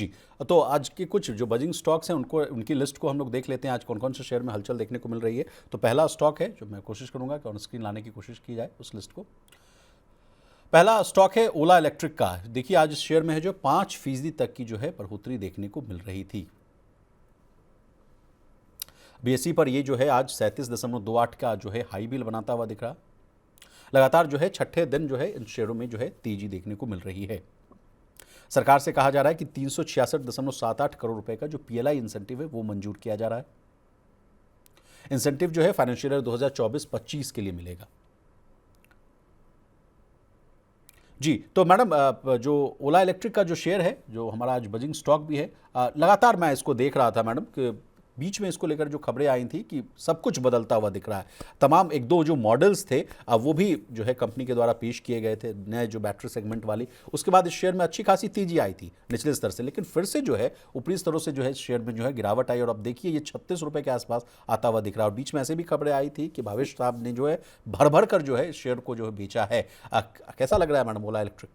जी। तो आज के कुछ जो बजिंग स्टॉक्स हैं उनको उनकी लिस्ट को हम लोग देख लेते हैं आज कौन कौन से शेयर में हलचल देखने को मिल रही है। तो पहला स्टॉक है जो मैं कोशिश करूंगा कि ऑन स्क्रीन लाने की कोशिश की जाए उस लिस्ट को। पहला स्टॉक है ओला इलेक्ट्रिक का। देखिए आज इस शेयर में है जो 5% तक की जो है बढ़ोतरी देखने को मिल रही थी। बीएसई पर ये जो है आज 37.28 का जो है हाई बिल बनाता हुआ दिख रहा। लगातार जो है छठे दिन जो है इन शेयरों में जो है तेजी देखने को मिल रही है। सरकार से कहा जा रहा है कि 366.78 करोड़ रुपए का जो पीएलआई इंसेंटिव है वो मंजूर किया जा रहा है। इंसेंटिव जो है फाइनेंशियल ईयर 2024-25 के लिए मिलेगा। जी तो मैडम जो ओला इलेक्ट्रिक का जो शेयर है जो हमारा आज बजिंग स्टॉक भी है, लगातार मैं इसको देख रहा था मैडम कि बीच में इसको लेकर जो खबरें आई थी कि सब कुछ बदलता हुआ दिख रहा है। तमाम एक दो जो मॉडल्स थे वो भी जो है कंपनी के द्वारा पेश किए गए थे, नए जो बैटरी सेगमेंट वाली। उसके बाद इस शेयर में अच्छी खासी तेजी आई थी निचले स्तर से, लेकिन फिर से जो है ऊपरी स्तरों से जो है शेयर में जो है गिरावट आई और अब देखिए ये 36 रुपए के आसपास आता हुआ दिख रहा है। और बीच में ऐसे भी खबरें आई थी कि भावेश साहब ने जो है भर भर कर जो है इस शेयर को जो है बेचा है। कैसा लग रहा है मैडम ओला इलेक्ट्रिक?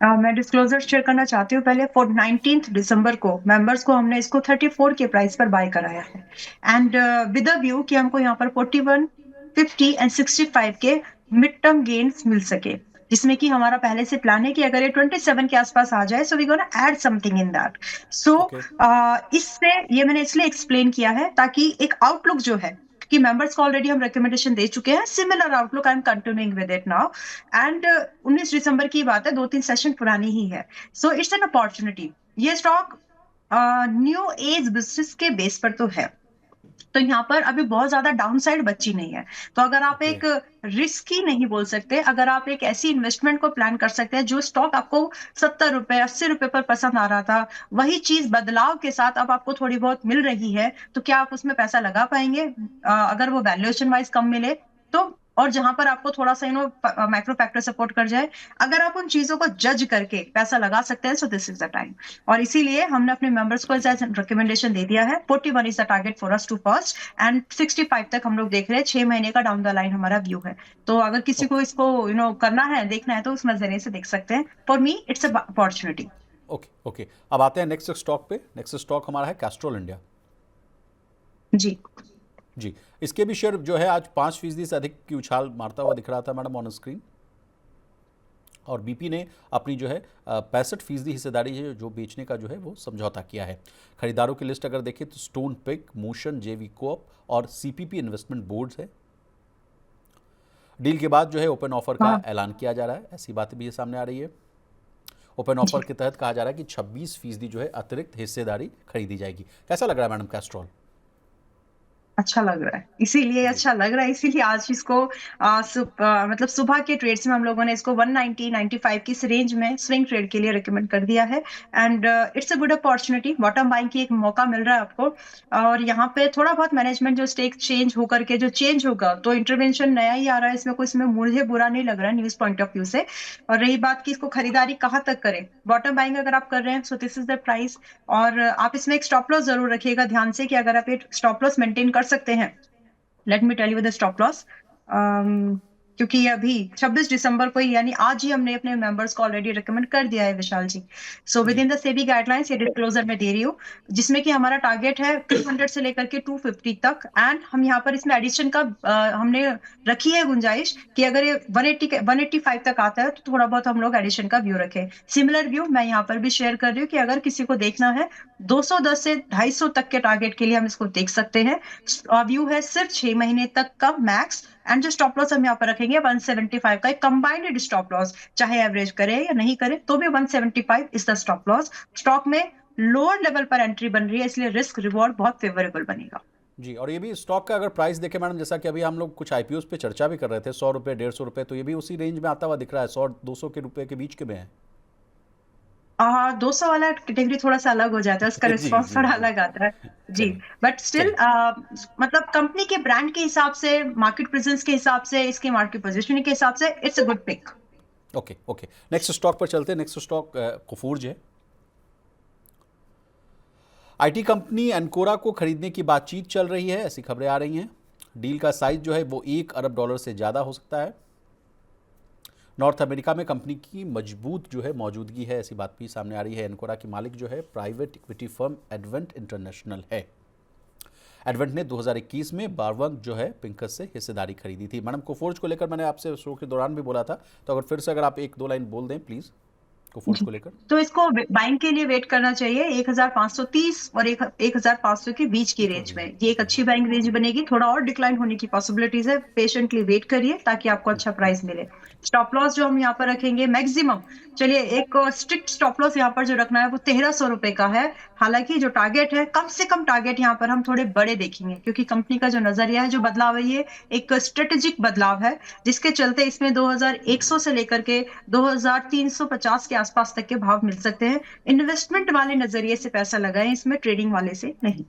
मैं डिस्क्लोजर शेयर करना चाहती हूँ। पहले 19 दिसंबर को मेंबर्स को हमने इसको 34 के प्राइस पर बाय कराया है एंड विद अ व्यू कि हमको यहाँ पर 41, 50 एंड 65 के मिड टर्म गेन्स मिल सके, जिसमें कि हमारा पहले से प्लान है कि अगर ये 27 के आसपास आ जाए so we gonna add something in that. So okay इससे ये मैंने इसलिए एक्सप्लेन किया है ताकि एक आउटलुक जो है कि मेंबर्स को ऑलरेडी हम रिकमेंडेशन दे चुके हैं, similar outlook I am continuing with it now and 19 दिसंबर की बात है, 2-3 सेशन पुरानी ही है। So it's an opportunity. ये स्टॉक न्यू एज बिजनेस के बेस पर तो है, तो यहाँ पर अभी बहुत ज्यादा डाउनसाइड बची नहीं है। तो अगर आप ओके एक रिस्क ही नहीं बोल सकते, अगर आप एक ऐसी इन्वेस्टमेंट को प्लान कर सकते हैं जो स्टॉक आपको 70 रुपए 80 रुपए पर पसंद आ रहा था, वही चीज बदलाव के साथ अब आपको थोड़ी बहुत मिल रही है, तो क्या आप उसमें पैसा लगा पाएंगे? अगर वो वैल्यूएशन वाइज कम मिले तो, और जहां पर आपको थोड़ा सा माइक्रो फैक्टर सपोर्ट कर जाए, अगर आप उन चीजों को जज करके पैसा लगा सकते हैं so this is the time. और इसीलिए हमने अपने मेंबर्स को रिकमेंडेशन दे दिया है। 41 is the target for us to first and 65 तक हम लोग देख रहे हैं। 6 महीने का डाउन द लाइन हमारा व्यू है। तो अगर किसी को इसको करना है, देखना है, तो उस नजरिए से देख सकते हैं। For me it's a opportunity. Okay okay. अब आते हैं नेक्स्ट स्टॉक पे। नेक्स्ट स्टॉक हमारा है कैस्ट्रॉल इंडिया। जी जी इसके भी शेयर जो है आज 5% से अधिक की उछाल मारता हुआ दिख रहा था मैडम ऑन स्क्रीन। और बीपी ने अपनी जो है 65% हिस्सेदारी है जो बेचने का जो है वो समझौता किया है। खरीदारों की लिस्ट अगर देखें तो स्टोन पिक, मोशन, जेवी कोऑप और सीपीपी इन्वेस्टमेंट बोर्ड्स है। डील के बाद जो है ओपन ऑफर का हाँ ऐलान किया जा रहा है, ऐसी बातें भी सामने आ रही है। ओपन ऑफर जी, के तहत कहा जा रहा है कि 26% जो है अतिरिक्त हिस्सेदारी खरीदी जाएगी। कैसा लग रहा है मैडम कैस्ट्रॉल? अच्छा लग रहा है, इसीलिए जी अच्छा लग रहा है, इसीलिए आज इसको मतलब सुबह के ट्रेड्स में हम लोगों ने इसको 190 95 की इस रेंज में स्विंग ट्रेड के लिए रिकमेंड कर दिया है and it's a good opportunity. Bottom buying की एक मौका मिल रहा है आपको। और यहाँ पे थोड़ा बहुत मैनेजमेंट जो स्टेक चेंज होकर के जो चेंज होगा, तो इंटरवेंशन नया ही आ रहा है इसमें, कोई इसमें मुझे बुरा नहीं लग रहा है न्यूज पॉइंट ऑफ व्यू से। और रही बात की इसको खरीदारी कहाँ तक करें, बॉटम बाइंग अगर आप कर रहे हैं so this is the price. और आप इसमें एक स्टॉप लॉस जरूर रखिएगा ध्यान से, कि अगर आप एक स्टॉप लॉस मेंटेन कर सकते हैं, let me tell you the stop loss. क्योंकि ये अभी 26 दिसंबर को ही, यानी आज ही हमने अपने मेंबर्स को ऑलरेडी रिकमेंड कर दिया है Vishal ji. So with ji in the SEBI guidelines ये डिस्क्लोजर में दे रही हूँ, जिसमें कि हमारा टारगेट है 200 से लेकर के 250 तक। एंड हम यहाँ पर इसमें एडिशन का हमने रखी है गुंजाइश कि अगर ये 185 तक आता है तो थोड़ा बहुत हम लोग एडिशन का व्यू रखें। सिमिलर व्यू मैं यहाँ पर भी शेयर कर रही हूँ कि अगर किसी को देखना है 210 से 250 तक के टारगेट के लिए हम इसको देख सकते हैं। व्यू है सिर्फ 6 महीने तक का मैक्स। एंड जो स्टॉप लॉस हम यहाँ पर रखेंगे 175 का, एक कंबाइंड स्टॉप लॉस, चाहे एवरेज करे या नहीं करे तो भी 175 is the stop loss. Stock में लोअर लेवल पर एंट्री बन रही है, इसलिए रिस्क रिवॉर्ड बहुत फेवरेबल बनेगा। जी। और ये भी स्टॉक का अगर प्राइस देखें मैडम, जैसा कि अभी हम लोग कुछ आईपीओ पे चर्चा भी कर रहे थे, 100 रुपये 150 रुपये, तो ये भी उसी रेंज में आता हुआ दिख रहा है, 100-200 के रुपए के बीच के में है। 200 वाला कैटेगरी थोड़ा सा अलग हो जाता है, उसका जी रिस्पॉन्स जी थोड़ा जी। अलग आता है। जी। चलिए बट स्टिल चलिए। मतलब कंपनी के ब्रांड के हिसाब से, मार्केट प्रेजेंस के हिसाब से, इसके मार्केट पोजिशनिंग के हिसाब से it's a good pick. Okay okay. Next stock पर चलते हैं। नेक्स्ट स्टॉक कोफूर्ज है। आईटी कंपनी एनकोरा को खरीदने की बातचीत चल रही है, ऐसी खबरें आ रही हैं। डील का साइज जो है वो $1 अरब से ज़्यादा हो सकता है। नॉर्थ अमेरिका में कंपनी की मजबूत जो है मौजूदगी है, ऐसी बात भी सामने आ रही है। एनकोरा की मालिक जो है private equity firm advent international है। एडवेंट ने 2021 में बारवंग जो है पिंकस से हिस्सेदारी खरीदी थी। मैडम कोफोर्ज को लेकर मैंने आपसे शो के दौरान भी बोला था, तो अगर फिर से अगर आप 1-2 लाइन बोल दें प्लीज कोफोर्ज जी। को लेकर। तो इसको बाइंग के लिए वेट करना चाहिए 1530 और 1500 के बीच की रेंज में। ये एक अच्छी बाइंग रेंज बनेगी। थोड़ा और डिक्लाइन होने की पॉसिबिलिटीज है, पेशेंटली वेट करिए ताकि आपको अच्छा प्राइस मिले। स्टॉप लॉस जो हम यहाँ पर रखेंगे मैक्सिमम, चलिए एक स्ट्रिक्ट स्टॉप लॉस यहाँ पर जो रखना है वो 1300 रुपए का है। हालांकि जो टारगेट है, कम से कम टारगेट यहाँ पर हम थोड़े बड़े देखेंगे, क्योंकि कंपनी का जो नजरिया है, जो बदलाव है, ये एक स्ट्रेटेजिक बदलाव है, जिसके चलते इसमें 2100 से लेकर के 2350 के आसपास तक के भाव मिल सकते हैं। इन्वेस्टमेंट वाले नजरिए से पैसा लगाएं इसमें, ट्रेडिंग वाले से नहीं।